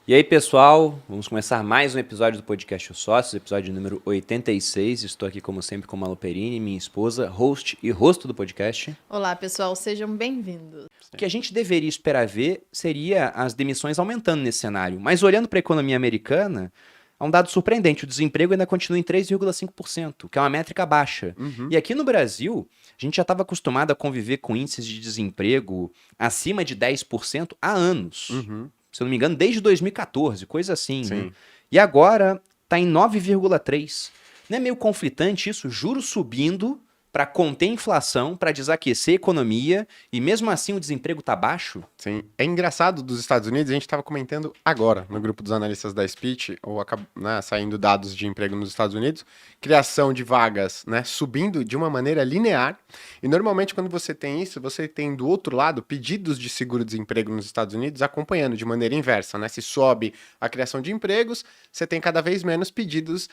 E aí, pessoal, vamos começar mais um episódio do podcast Os Sócios, episódio número 86. Estou aqui, como sempre, com Malu Perini, minha esposa, host e rosto do podcast. Olá, pessoal, sejam bem-vindos. O que a gente deveria esperar ver seria as demissões aumentando nesse cenário. Mas olhando para a economia americana, há um dado surpreendente. O desemprego ainda continua em 3,5%, que é uma métrica baixa. E aqui no Brasil, a gente já estava acostumado a conviver com índices de desemprego acima de 10% há anos. Se eu não me engano, desde 2014, coisa assim. Né? E agora está em 9,3%. Não é meio conflitante isso? Juros subindo para conter a inflação, para desaquecer a economia, e mesmo assim o desemprego está baixo? Sim. É engraçado dos Estados Unidos, a gente estava comentando agora no grupo dos analistas da Speech, saindo dados de emprego nos Estados Unidos, criação de vagas, né, subindo de uma maneira linear, e normalmente quando você tem isso, você tem do outro lado pedidos de seguro-desemprego nos Estados Unidos acompanhando de maneira inversa, né, se sobe a criação de empregos, você tem cada vez menos pedidos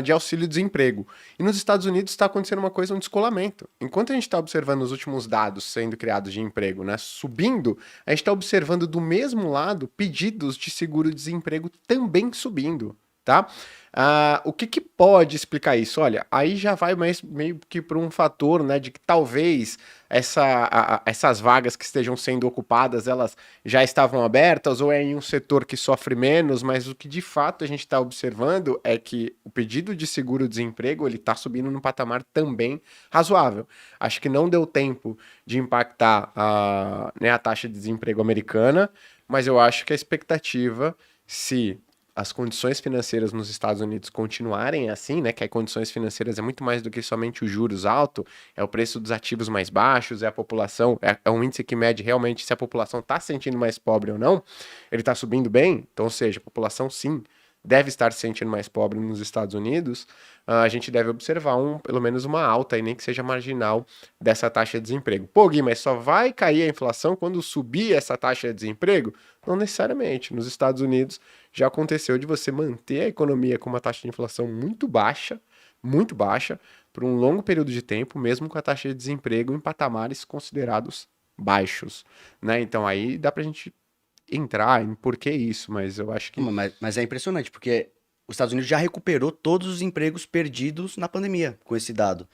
de auxílio-desemprego. E nos Estados Unidos está acontecendo uma coisa, um descolamento. Enquanto a gente está observando os últimos dados sendo criados de emprego, né, subindo, a gente está observando do mesmo lado pedidos de seguro-desemprego também subindo, tá? O que pode explicar isso? Olha, aí já vai meio que para um fator, né, de que talvez essas vagas que estejam sendo ocupadas, elas já estavam abertas ou é em um setor que sofre menos, mas o que de fato a gente está observando é que o pedido de seguro-desemprego ele está subindo num patamar também razoável. Acho que não deu tempo de impactar a taxa de desemprego americana, mas eu acho que a expectativa, se as condições financeiras nos Estados Unidos continuarem assim, né, que as condições financeiras é muito mais do que somente os juros altos, é o preço dos ativos mais baixos, é a população, é um índice que mede realmente se a população está se sentindo mais pobre ou não, ele está subindo bem, então, ou seja, a população sim deve estar se sentindo mais pobre nos Estados Unidos, a gente deve observar pelo menos uma alta, e nem que seja marginal, dessa taxa de desemprego. Pô, Gui, mas só vai cair a inflação quando subir essa taxa de desemprego? Não necessariamente. Nos Estados Unidos já aconteceu de você manter a economia com uma taxa de inflação muito baixa, por um longo período de tempo, mesmo com a taxa de desemprego em patamares considerados baixos, né? Então aí dá pra gente entrar em por que isso, mas eu acho que... Mas é impressionante, porque os Estados Unidos já recuperou todos os empregos perdidos na pandemia com esse dado.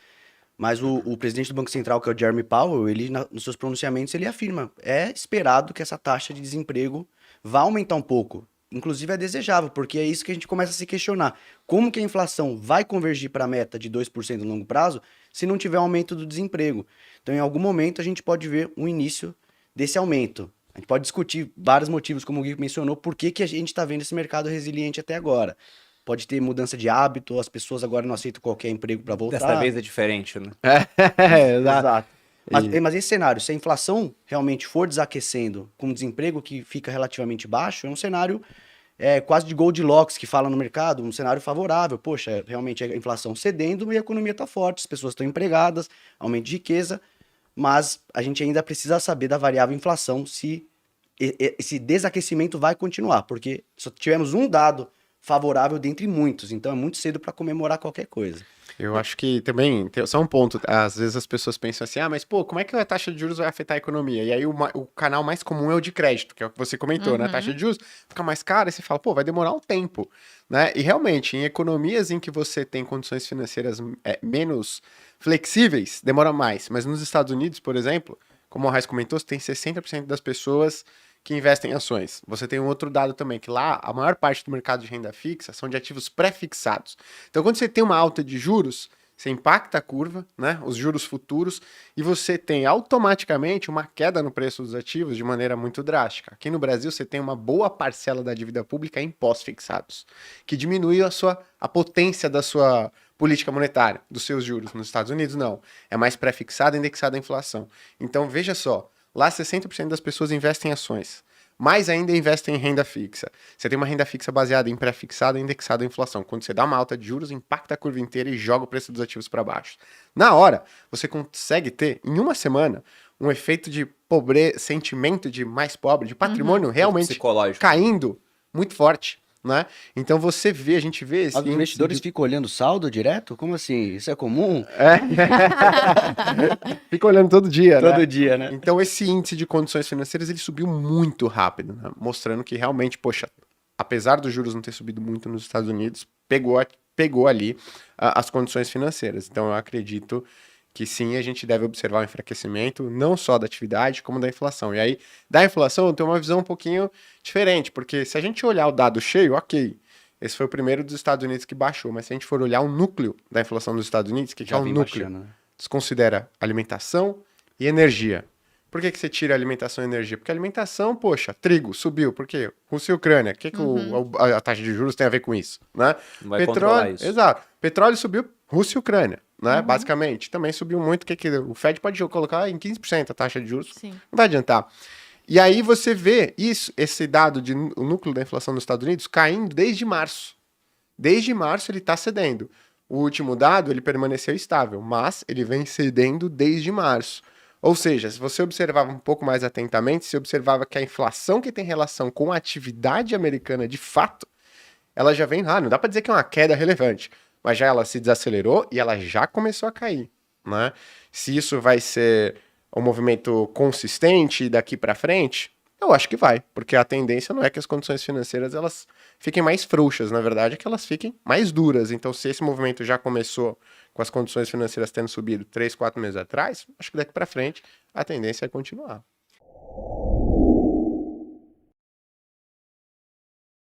Mas o presidente do Banco Central, que é o Jeremy Powell, ele, nos seus pronunciamentos, ele afirma, é esperado que essa taxa de desemprego vá aumentar um pouco. Inclusive é desejável, porque é isso que a gente começa a se questionar. Como que a inflação vai convergir para a meta de 2% no longo prazo se não tiver aumento do desemprego? Então, em algum momento, a gente pode ver um início desse aumento. A gente pode discutir vários motivos, como o Gui mencionou, por que a gente está vendo esse mercado resiliente até agora. Pode ter mudança de hábito, as pessoas agora não aceitam qualquer emprego para voltar. Dessa vez é diferente, né? Exato. Mas esse cenário, se a inflação realmente for desaquecendo com um desemprego que fica relativamente baixo, é um cenário quase de Goldilocks que fala no mercado, um cenário favorável. Poxa, realmente a inflação cedendo e a economia está forte, as pessoas estão empregadas, aumento de riqueza, mas a gente ainda precisa saber da variável inflação se esse desaquecimento vai continuar, porque só tivemos um dado favorável dentre muitos, então é muito cedo para comemorar qualquer coisa. Eu acho que também, só um ponto, às vezes as pessoas pensam assim, mas pô, como é que a taxa de juros vai afetar a economia? E aí o canal mais comum é o de crédito, que é o que você comentou, né? A taxa de juros fica mais cara e você fala, pô, vai demorar um tempo, né? E realmente, em economias em que você tem condições financeiras menos flexíveis, demora mais. Mas nos Estados Unidos, por exemplo, como o Raiz comentou, você tem 60% das pessoas que investem em ações. Você tem um outro dado também, que lá a maior parte do mercado de renda fixa são de ativos pré-fixados. Então, quando você tem uma alta de juros, você impacta a curva, né, os juros futuros, e você tem automaticamente uma queda no preço dos ativos de maneira muito drástica. Aqui no Brasil, você tem uma boa parcela da dívida pública em pós-fixados, que diminui a potência da sua política monetária, dos seus juros. Nos Estados Unidos, não. É mais pré-fixado, indexado à inflação. Então, veja só, lá 60% das pessoas investem em ações. Mais ainda investem em renda fixa. Você tem uma renda fixa baseada em pré-fixada e indexada à inflação. Quando você dá uma alta de juros, impacta a curva inteira e joga o preço dos ativos para baixo. Na hora, você consegue ter, em uma semana, um efeito de sentimento de mais pobre, de patrimônio realmente caindo muito forte. Né? Então a gente vê esse... Os investidores ficam olhando saldo direto? Como assim? Isso é comum? Fica olhando todo dia, né? Todo dia, né? Então esse índice de condições financeiras, ele subiu muito rápido, né? Mostrando que realmente, poxa, apesar dos juros não ter subido muito nos Estados Unidos, pegou ali as condições financeiras. Então eu acredito que sim, a gente deve observar o enfraquecimento não só da atividade, como da inflação. E aí, da inflação, eu tenho uma visão um pouquinho diferente, porque se a gente olhar o dado cheio, ok, esse foi o primeiro dos Estados Unidos que baixou, mas se a gente for olhar o núcleo da inflação dos Estados Unidos, o que é o núcleo? Baixando, né? Desconsidera alimentação e energia. Por que você tira alimentação e energia? Porque a alimentação, poxa, trigo subiu. Por quê? Rússia e Ucrânia. O que, a taxa de juros tem a ver com isso? Né? Não vai controlar isso. Exato. Petróleo subiu, Rússia e Ucrânia, né? Basicamente. Também subiu muito. O Fed pode colocar em 15% a taxa de juros. Sim. Não vai adiantar. E aí você vê isso, esse dado de o núcleo da inflação nos Estados Unidos caindo desde março. Desde março ele está cedendo. O último dado ele permaneceu estável, mas ele vem cedendo desde março. Ou seja, se você observava um pouco mais atentamente, você observava que a inflação que tem relação com a atividade americana de fato, ela já vem lá. Não dá para dizer que é uma queda relevante, mas já ela se desacelerou e ela já começou a cair, né? Se isso vai ser um movimento consistente daqui para frente, eu acho que vai, porque a tendência não é que as condições financeiras elas fiquem mais frouxas, na verdade é que elas fiquem mais duras. Então, se esse movimento já começou com as condições financeiras tendo subido 3, 4 meses atrás, acho que daqui para frente a tendência é continuar.